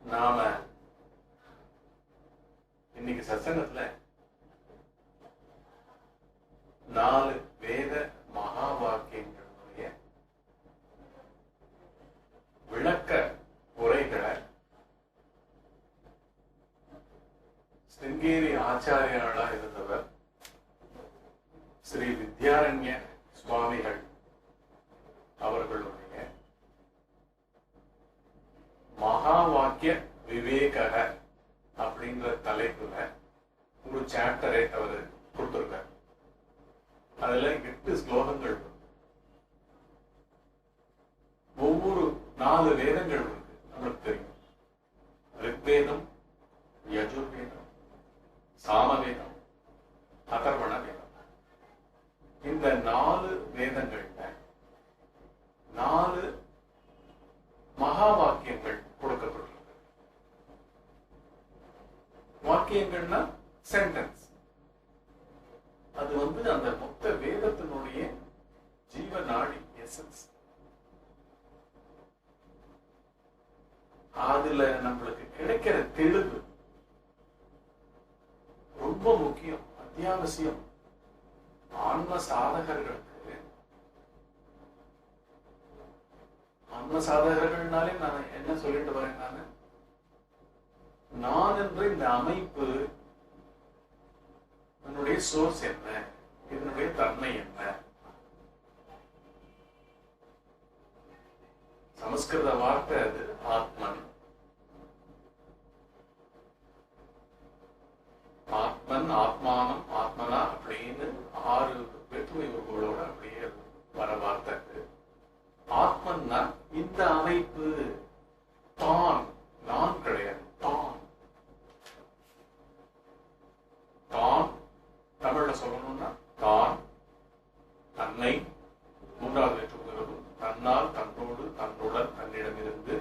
நாம இன்னைக்கு சத்சங்கத்துல 4 வேத மகா வாக்கியங்களுடைய விளக்க உரைகளை சிங்கேரி ஆச்சாரியாளா இருந்தவர் ஸ்ரீ வித்யாரண்ய சுவாமிகள் அவர்களுடைய மகா வாக்கிய விவேக அப்படிங்கிற தலைப்புல ஒரு சாப்டரை அவர் கொடுத்திருக்கார். அதுல 8 ஸ்லோகங்கள் ஒவ்வொரு 4 வேதங்கள் இருக்கு. நம்மளுக்கு தெரியும், ரிக்வேதம், யஜுர்வேதம், சாமவேதம், அதர்வண வேதம். இந்த 4 வேதங்கள்ல 4 மகா வாக்கியங்கள் கொடுக்கப்பட்டிருக்கு. வாக்கியங்கள்னா சென்டென்ஸ். அது அந்த மொத்த வேதத்தினுடைய ஜீவநாடி எசன்ஸ். அதுல நம்மளுக்கு கிடைக்கிற தெளிவு ரொம்ப முக்கியம், அத்தியாவசியம். ஆன்ம சாதகர்களுக்கு, ஆன்ம சாதகர்கள்னாலே நான் என்ன சொல்லிட்டு வரேன், நான் என்ற இந்த அமைப்பு என்னுடைய சோர்ஸ் என்ன, இதனுடைய தன்மை என்ன? சமஸ்கிருத வார்த்தை அது ஆத்மன். ஆத்மன், ஆத்மானம், ஆத்மனா அப்படின்னு 6 வேற்றுமை உருவங்களோட அப்படியே வர வார்த்தை. ஆத்மன்னா இந்த அமைப்பு, தான், நான் கிடையாது, தான். தான் தமிழ்ல சொல்லணும்னா தான், தன்னை, 3வது வேற்றுமை, தன்னால், தன்னோடு, தன்னுடன், தன்னிடமிருந்து,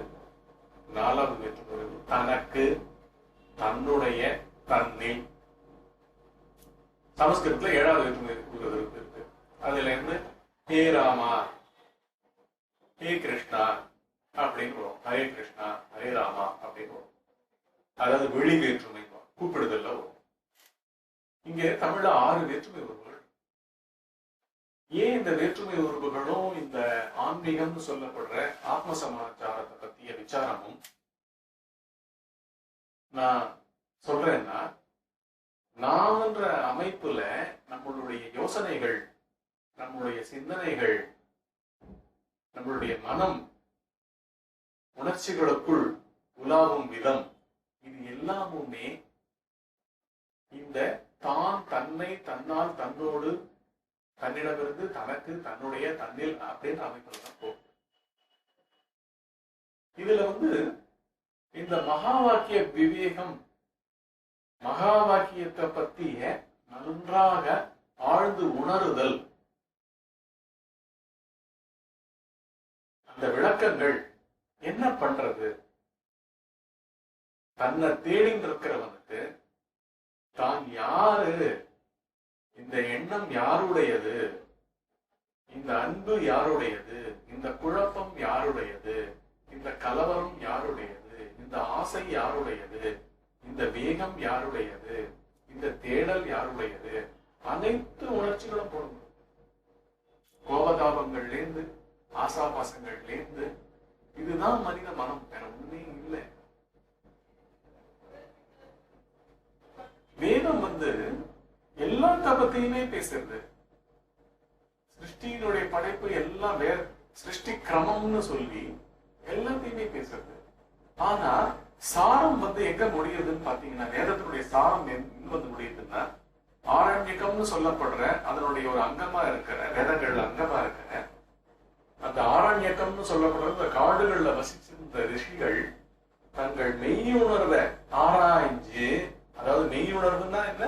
4வது வேற்றுமை, தனக்கு, தன்னுடைய, தன்னில். சமஸ்கிருதத்துல 7வது வேற்றுமை இருக்கு. அதுல இருந்து ஹே ராமா, ஹே கிருஷ்ணா அப்படின்னு வரும், ஹரே கிருஷ்ணா, ஹரே ராமா அப்படின்னு வரும். அதாவது வெளி வேற்றுமை கூப்பிடுதல்ல வரும். இங்க தமிழ்ல 6 வேற்றுமை உறவுகள். ஏன் இந்த வேற்றுமை உறவுகளும் இந்த ஆன்மீகம்னு சொல்லப்படுற ஆத்ம சமாச்சாரத்தை பத்திய விசாரமும் நான் சொல்றேன்னா, நாம் என்ற அமைப்புல நம்மளுடைய யோசனைகள், நம்மளுடைய சிந்தனைகள், நம்மளுடைய மனம் உணர்ச்சிகளுக்குள் உலாவும் விதம், இது எல்லாமுமே இந்த தான், தன்னை, தன்னால், தன்னோடு, தன்னிடமிருந்து, தனக்கு, தன்னுடைய, தன்னில் அப்படின்ற அமைப்புல தான் போகும். இதுல இந்த மகா வாக்கிய விவேகம், மகா வாக்கியத்தை பத்திய நன்றாக ஆழ்ந்து உணருதல், அந்த விளக்கங்கள் என்ன பண்றது? தன்னை தேடின்னு இருக்கிறவனுக்கு தான் யாரு, இந்த எண்ணம் யாருடையது, இந்த அன்பு யாருடையது, இந்த குழப்பம் யாருடையது, இந்த கலவரம் யாருடையது, இந்த ஆசை யாருடையது, இந்த வேகம் யாருடையது, இந்த தேடல் யாருடையது, அனைத்து உணர்ச்சிகளும் போடும். கோபதாபங்கள்லேருந்து, ஆசாபாசங்கள்லேருந்து, இதுதான் மனித மனம், வேற ஒண்ணுமே இல்லை. வேதம் எல்லாத்த பத்தியுமே பேசுறது. சிருஷ்டியினுடைய படைப்பு எல்லாம் வேற, சிருஷ்டி கிரமம்னு சொல்லி எல்லாத்தையுமே பேசுறது. ஆனா சாரம் எங்க முடியுதுன்னு பாத்தீங்கன்னா, வேதத்தினுடைய சாரம் எங்க முடியுதுன்னா, ஆரண்யகம்னு சொல்லப்படுற அதனுடைய ஒரு அங்கமா இருக்கிற, வேதங்கள்ல அங்கமா இருக்கிற அந்த ஆரண்யகம்னு சொல்லப்படுற இந்த காடுகள்ல வசிச்சிருந்த ரிஷிகள் தங்கள் மெய்யுணர்வை ஆராய்ஞ்சு, அதாவது மெய்யுணர்வுன்னா என்ன,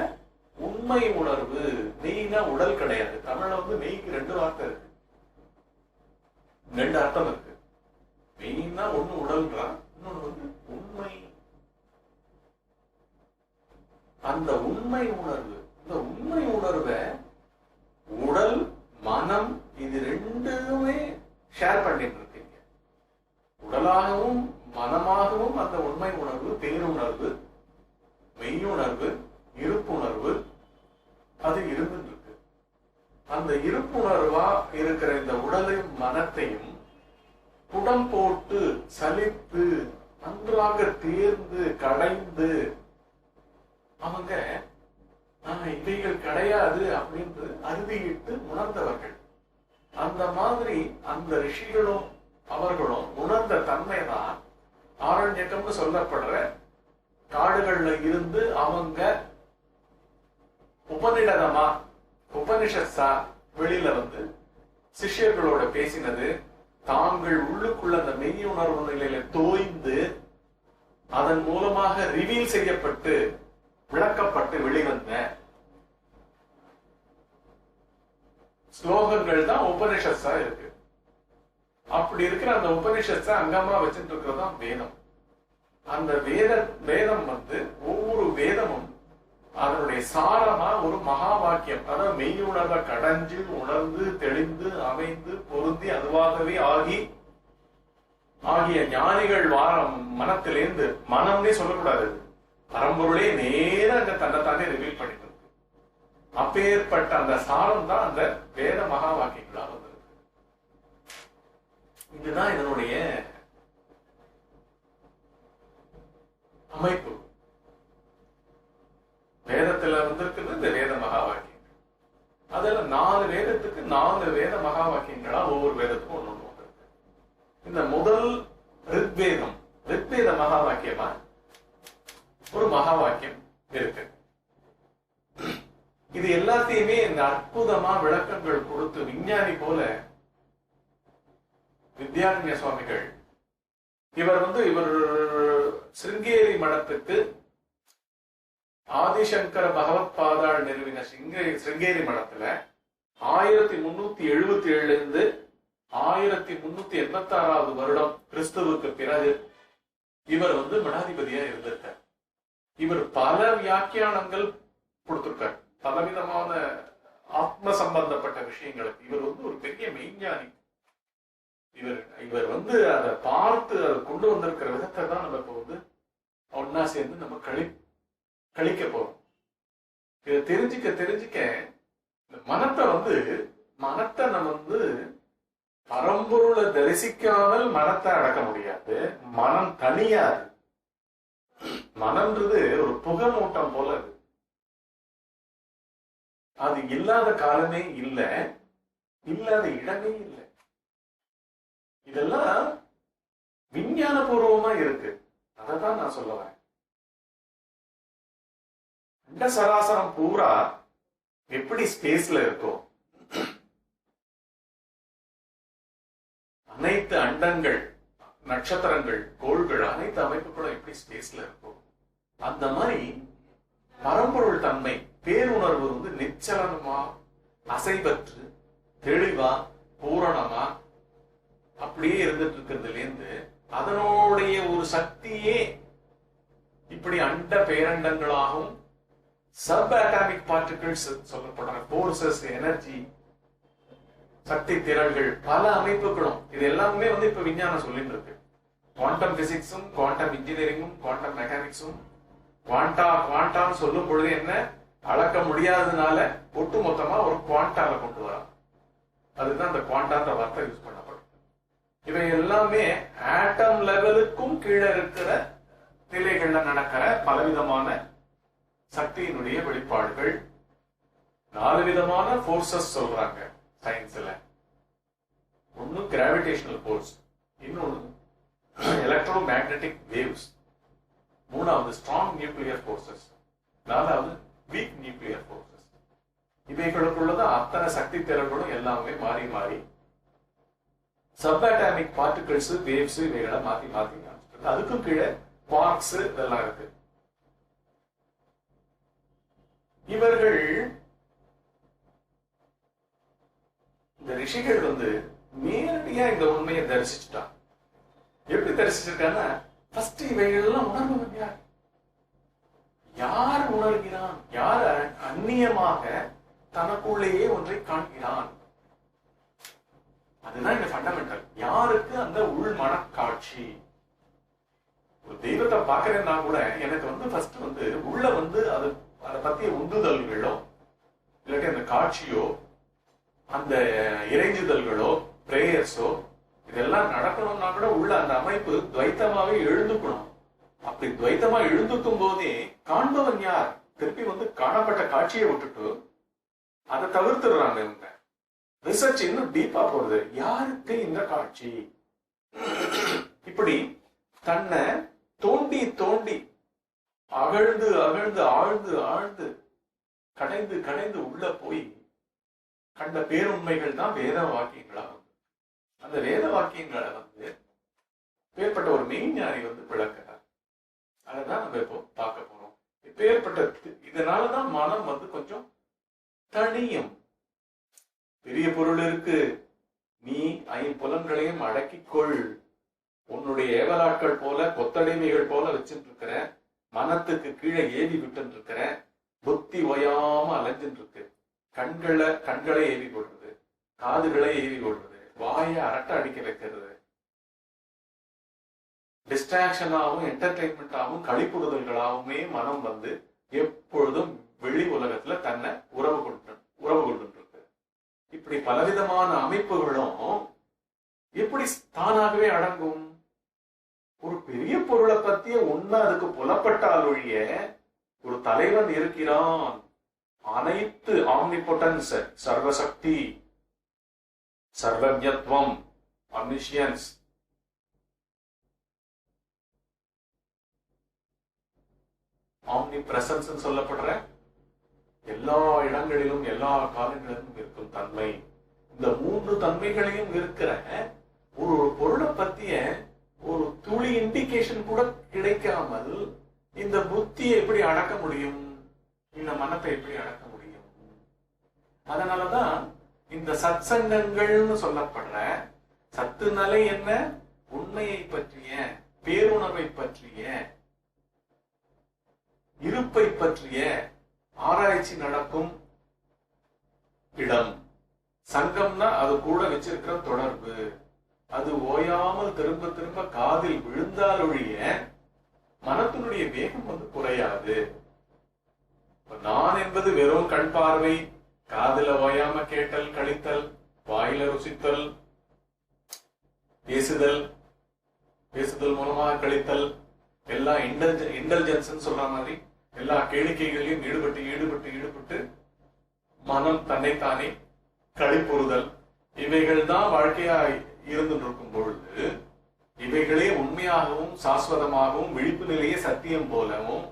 உண்மை உண்மை உணர்வு. மெய்னா உடல் கிடையாது. தமிழ்ல வந்து மெய்க்கு 2 வார்த்தை இருக்கு, 2 அர்த்தம் இருக்கு. மெய்னா ஒண்ணு உடல்ன்றான், இன்னொன்னு வந்து உண்மை. அந்த உண்மை உணர்வு, இந்த உண்மை உணர்வை உடல் மனம் இது 2மே ஷேர் பண்ணிட்டு இருக்கீங்க. உடலாகவும் மனமாகவும் அந்த உண்மை உணர்வு, பேருணர்வு, மெய்யுணர்வு, இருப்புணர்வு அது இருந்துட்டு இருக்கு. அந்த இருப்புணர்வா இருக்கிற இந்த உடலையும் மனத்தையும் புடம் போட்டு சலித்து நன்றாக தேர்ந்து கடைந்து அவங்க இவைகள் கிடையாது அப்படின்னு அறுதியிட்டு உணர்ந்தவர்கள். அந்த மாதிரி அந்த ரிஷிகளும் அவர்களும் உணர்ந்த தன்மைதான் ஆரண்யக்கம்னு சொல்லப்படுற காடுகள்ல இருந்து அவங்க உபநிடதமா உபனிஷத்தா வெளியில வந்து சிஷ்யர்களோட பேசினது, தாங்கள் உள்ளுக்குள்ள அந்த மெய்யுணர்வு நிலையில தோய்ந்து அதன் மூலமாக ரிவீல் செய்யப்பட்டு விளக்கப்பட்டு வெளிவந்த ஸ்லோகங்கள் தான் உபனிஷத்தா இருக்கு. அப்படி இருக்கிற அந்த உபனிஷத்தை அங்கமா வச்சுட்டு இருக்கிறது தான் வேதம். அந்த வேதம் வந்து ஒவ்வொரு வேதமும் அதனுடைய சாரமா ஒரு மகா வாக்கியம், அதாவது மெய்யுணர்வை கடைஞ்சு உணர்ந்து தெளிந்து அமைந்து பொருந்தி அதுவாகவே ஆகிய ஞானிகள் மனத்திலேருந்து, மனம்னே சொல்லக்கூடாது, பரம்பொருளே நேர அங்க தன்னைத்தானே ரிவீல் பண்ணிட்டு இருக்கு. அப்பேற்பட்ட அந்த சாரம் தான் அந்த வேத மகா வாக்கியங்களா வந்திருக்கு. இதுதான் இதனுடைய அமைப்பு. வேதத்துல வந்திருக்கிறது இந்த வேத மகா வாக்கியங்கள். அதுல 4 வேதத்துக்கு 4 வேத மகா வாக்கியங்களா ஒவ்வொரு வேதத்துக்கும் ஒண்ணு இருக்கு. இந்த முதல் ரிக்வேத மகா வாக்கியமா ஒரு மகா வாக்கியம் இருக்கு. இது எல்லாத்தையுமே இந்த அற்புதமா விளக்கங்கள் கொடுத்து விஞ்ஞானி போல வித்யாரண்ய சுவாமிகள், இவர் சிருங்கேரி மடத்துக்கு ஆதிசங்கர பகவத் பாதாள் நிறுவின சிருங்கேரி மடத்துல 1377 இருந்து 1386 வருடம் கிறிஸ்துவுக்கு பிறகு இவர் வந்து மடாதிபதியா இருந்திருக்கார். இவர் பல வியாக்கியானங்கள் கொடுத்திருக்கார் பலவிதமான ஆத்ம சம்பந்தப்பட்ட விஷயங்களுக்கு. இவர் வந்து ஒரு பெரிய மெய்ஞானி. இவர் வந்து அதை பார்த்து அதை கொண்டு வந்திருக்கிற விதத்தை தான் நம்ம இப்ப வந்து ஒன்னா சேர்ந்து நம்ம கழிக்க போறோம். இதை தெரிஞ்சுக்க இந்த மனத்தை நம்ம வந்து பரம்பொருளை தரிசிக்காமல் மனத்தை அடக்க முடியாது. மனம் தனியாது. மனம்ன்றது ஒரு புகமூட்டம் போல. அது இல்லாத காலமே இல்லை, இல்லாத இடமே இல்லை. இதெல்லாம் விஞ்ஞான பூர்வமா இருக்கு. அததான் நான் சொல்ல வரேன். அண்ட சராசரம் பூரா எப்படி ஸ்பேஸ்ல இருக்கோ, அனைத்து அண்டங்கள், நட்சத்திரங்கள், கோள்கள், அனைத்து அமைப்புகளும் எப்படி ஸ்பேஸ்ல இருக்கும், அந்த மாதிரி பரம்பொருள் தன்மை பேருணர்வு வந்து நிச்சலமா, அசைவற்று, தெளிவா, பூரணமா அப்படியே இருந்துட்டு இருக்கிறதுல இருந்து அதனுடைய ஒரு சக்தியே இப்படி அண்ட பேரண்டங்களாகவும் சப் அட்டாமிக் பார்ட்டிகிள்ஸ் சொல்லப்படுற போர்சஸ், எனர்ஜி, சக்தி திரள்கள், பல அமைப்புகளும், இது எல்லாமே வந்து இப்ப விஞ்ஞானம் சொல்லிட்டு இருக்கு. குவாண்டம் பிசிக்ஸும் குவாண்டம் இன்ஜினியரிங்கும் குவாண்டம் மெக்கானிக்ஸும் குவாண்டான்னு சொல்லும் பொழுது என்ன, அளக்க முடியாததுனால ஒட்டு மொத்தமா ஒரு குவாண்டால கொண்டு வர, அதுதான் அந்த குவாண்டான்ற வார்த்தை யூஸ் பண்ணப்படும். இவை எல்லாமே ஆட்டம் லெவலுக்கும் கீழே இருக்கிற நிலைகள்ல நடக்கிற பலவிதமான சக்தியினுடைய வெளிப்பாடுகள். 4 விதமான போர்சஸ் சொல்றாங்க சயின்ஸ்ல. ஒன்னு கிராவிடேஷனல் போர்ஸ், இன்னொன்னு எலக்ட்ரோ மேக்னெட்டிக் வேவ்ஸ், மூணாவது ஸ்ட்ராங் நியூக்ளியர் போர்சஸ், நாலாவது வீக் நியூக்ளியர் போர்சஸ். இவைகளுக்குள்ளதான் அத்தனை சக்தி திறன்களும் எல்லாமே மாறி மாறி சப்அட்டாமிக் பார்ட்டிகிள்ஸ், வேவ்ஸ், இவைகளை மாத்தி மாத்தி அதுக்கும் கீழே குவார்க்ஸ் இதெல்லாம் இருக்கு. இவர்கள் இந்த ரிஷிகள் நேரடியா இந்த உண்மையை தரிசிச்சுட்டான். எப்படி தரிசிச்சிருக்காங்கன்னா, ஃபர்ஸ்ட் இவைகள்லாம் உணர்ந்தவன் யார்? யார் உணர்கிறான்? யார் அந்நியமாக தனக்குள்ளேயே ஒன்றை காண்கிறான்? அதுதான் இந்த ஃபண்டமெண்டல். யாருக்கு அந்த உள் மனக்காட்சி? ஒரு தெய்வத்தை பாக்குறேன்னா கூட எனக்கு ஃபர்ஸ்ட் உள்ள அது அதை பத்திய உந்துதல்களோ இல்லாட்டி அந்த காட்சியோ அந்த இறைஞ்சுதல்களோ பிரேயர்ஸோ இதெல்லாம் நடக்கணும்னா கூட உள்ள அந்த அமைப்பு துவைத்தமாவே எழுந்துக்கணும். அப்படி துவைத்தமா எழுந்துக்கும் போதே காண்பவன் யார்? திருப்பி காணப்பட்ட காட்சியை விட்டுட்டு அதை தவிர்த்துடுறாங்க. இவங்க ரிசர்ச் இன்னும் டீப்பா போறது. யாருக்கு இந்த காட்சி? இப்படி தன்னை தோண்டி தோண்டி அகழ்ந்து அகழ்ந்து ஆழ்ந்து ஆழ்ந்து கடைந்து கடைந்து உள்ள போய் கண்ட பேருண்மைகள் தான் வேத வாக்கியங்களா. அந்த வேத வாக்கியங்களை பேர்பட்ட ஒரு மெய்ஞானி விளக்கிறார். அதான் நம்ம இப்போ பார்க்க போறோம். பேர்பட்ட இதனாலதான் மனம் கொஞ்சம் தனியும். பெரிய பொருள் இருக்கு, நீ ஐம்புலன்களையும் அடக்கிக்கொள். உன்னுடைய ஏவலாட்கள் போல கொத்தடிமைகள் போல வச்சுட்டு இருக்கிற, மனத்துக்கு கீழே ஏவி விட்டு இருக்கிற, புத்தி ஓயாம அலைஞ்சுட்டு இருக்கு. கண்களை ஏவி கொள்றது, காதுகளை ஏவி கொள்றது, வாயை அரட்டை அடிக்க வைக்கிறது, டிஸ்ட்ராக்ஷனாகவும் என்டர்டைன்மெண்டாகவும் கழிப்புறுதல்களாகவுமே மனம் எப்பொழுதும் வெளி உலகத்துல தன்னை உறவு கொண்டு இருக்கு. இப்படி பலவிதமான அமைப்புகளும் எப்படி தானாகவே அடங்கும்? ஒரு பெரிய பொருளை பத்திய உண்மை அதுக்கு புலப்பட்டால் ஒழிய ஒரு தலைவன் இருக்கிறான், அனைத்து ஆம்னிபொட்டன்ஸ், சர்வசக்தி, சர்வஜத்வம், அம்னிஷியன்ஸ், ஆம்னி பிரசன்ஸ் சொல்லப்படுற எல்லா இடங்களிலும் எல்லா காலங்களிலும் இருக்கும் தன்மை. இந்த மூன்று தன்மைகளையும் இருக்கிற ஒரு பொருளை பத்திய ஒரு துளி இண்டிகேஷன் கூட கிடைக்காமல் இந்த புத்தியை எப்படி அடக்க முடியும்? இந்த மனத்தை எப்படி அடக்க முடியும்? அதனாலதான் இந்த சத்சங்கங்கள்னு சொல்லப்படுற சத்து நிலை என்ன, உண்மையை பற்றிய, பேருணர்வை பற்றிய, இருப்பை பற்றிய ஆராய்ச்சி நடக்கும் இடம். சங்கம்னா அது கூட வச்சிருக்கிற தொடர்பு. அது ஓயாமல் திரும்ப திரும்ப காதில் விழுந்தால் ஒழிய மனத்தினுடைய வேகம் குறையாது. நான் என்பது வெறும் கண் பார்வை, காதுல ஓயாம கேட்டல், கழித்தல், வாயில ருசித்தல், பேசுதல் மூலமாக கழித்தல், எல்லா இன்டெலிஜென்ஸ் சொல்ற மாதிரி எல்லா கேளிக்கைகளையும் ஈடுபட்டு மனம் தன்னைத்தானே கழிப்புறுதல், இவைகள் தான் வாழ்க்கையா இருந்து இருக்கும் பொழுது இவைகளே உண்மையாகவும் சாஸ்வதமாகவும் விழிப்பு நிலையே சத்தியம் போலவும்,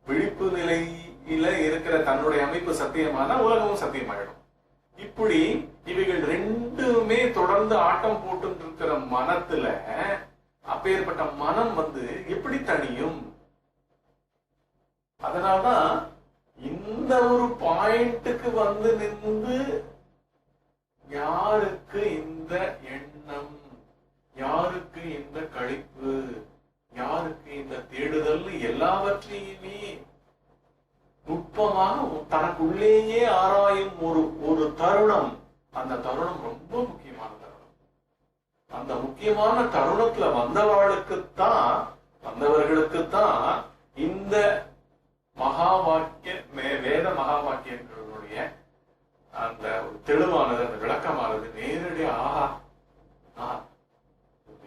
விழிப்பு நிலையில இருக்கிற தன்னுடைய அமைப்பு சத்தியமான உலகமும் சத்தியமாயிடும். இப்படி இவைகள் ரெண்டுமே தொடர்ந்து ஆட்டம் போட்டு இருக்கிற மனத்துல அப்பேற்பட்ட மனம் எப்படி தனியும்? அதனால்தான் இந்த ஒரு பாயிண்ட்டுக்கு நின்று யாருக்கு இந்த எண்ணம், யாருக்கு இந்த கழிப்பு, யாருக்கு இந்த தேடுதல் எல்லாவற்றையுமே நுட்பமாக தனக்குள்ளேயே ஆராயும் ஒரு தருணம். அந்த தருணம் ரொம்ப முக்கியமான தருணம். அந்த முக்கியமான தருணத்துல வந்தவர்களுக்குத்தான் இந்த மகா வாக்கிய வேத மகா வாக்கியங்களுடைய அந்த ஒரு தெளிவானது, அந்த விளக்கமானது நேரடியா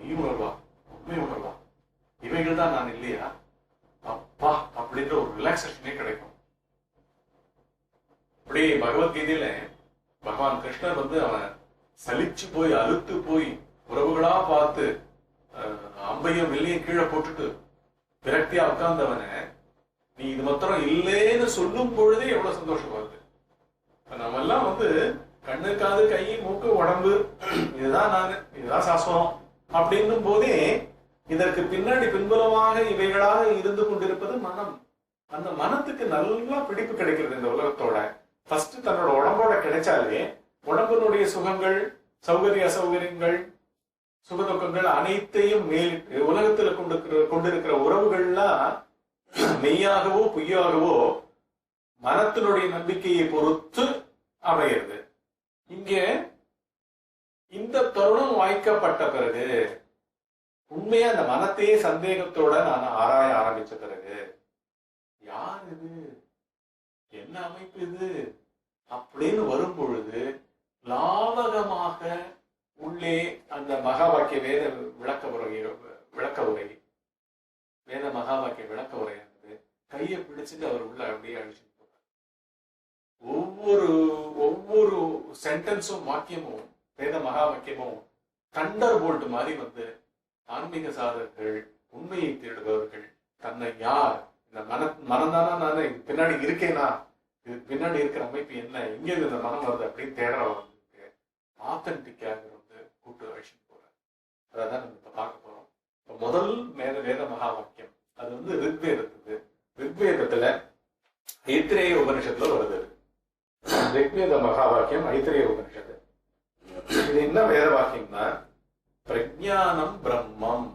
நீ உணர்வா, உண்மை உணர்வா, இவைகள் தான் நான் இல்லையா அப்பா அப்படின்ற ஒரு ரிலாக்ஸேஷனே கிடைக்கும். அப்படி பகவத்கீதையில பகவான் கிருஷ்ணர் அவன் சலிச்சு போய் அழுத்து போய் உறவுகளா பார்த்து அம்பையும் வெள்ளையும் கீழே போட்டுட்டு விரக்தியா உட்கார்ந்தவன நீ இது மாத்திரம் இல்லேன்னு சொல்லும் பொழுதே எவ்வளவு சந்தோஷம் வருது. நம்ம எல்லாம் கண்ணு காது கை மூக்கு உடம்பு இதுதான் நானு, இதுதான் சாஸ்வரம் அப்படின்னும் போதே இதற்கு பின்னாடி பின்புலமாக இவைகளாக இருந்து கொண்டிருப்பது மனம். அந்த மனத்துக்கு நல்லா பிடிப்பு கிடைக்கிறது இந்த உலகத்தோட. ஃபர்ஸ்ட் தன்னோட உடம்போட கிடைச்சாலே உடம்பினுடைய சுகங்கள், சௌகரிய அசௌகரியங்கள், சுகதுக்கங்கள் அனைத்தையும் உலகத்துல கொண்டிருக்கிற உறவுகள்லாம் மெய்யாகவோ பொய்யாகவோ மனத்தினுடைய நம்பிக்கையை பொறுத்து அமைகிறது. இங்கே இந்த தருணம் வாய்க்கப்பட்ட பிறகு உண்மையா அந்த மனத்தையே சந்தேகத்தோட நான் ஆராய ஆரம்பிச்ச பிறகு, யார் இது, என்ன அமைப்பு இது அப்படின்னு வரும் பொழுது லாவகமாக உள்ளே அந்த மகா வாக்கிய வேத விளக்க உரை வேத மகா வாக்கிய விளக்க உரையானது கையை பிடிச்சிட்டு அவர் உள்ள அப்படியே அழிச்சுட்டு போறார். ஒவ்வொரு சென்டென்ஸும் வாக்கியமும் வேத மகா வாக்கியமும் தண்டர் போல்ட் மாதிரி வந்து ஆன்மீக சாதகர்கள், உண்மையை தேடுபவர்கள், தன்னை யார், இந்த மனம்தானா, நான் இது பின்னாடி இருக்கேனா, இது பின்னாடி இருக்கிற அமைப்பு என்ன, எங்க இந்த மனம் வருது அப்படின்னு தேடுறவங்களுக்கு ஆத்தன்டிக்காக வந்து கூட்டு அழிச்சுட்டு போறார். அதான் நம்ம இப்ப பார்க்க போறோம். இப்ப முதல் வேத மகா வாக்கியம் அது வந்து ரிக்வேதத்துல ஐத்திரேய உபனிஷத்துல வருது. ரிக்வேத மகா வாக்கியம் ஐத்திரேய உபனிஷத்து. இது என்ன வேத வாக்கியம்னா, பிரஜானம் பிரம்மம்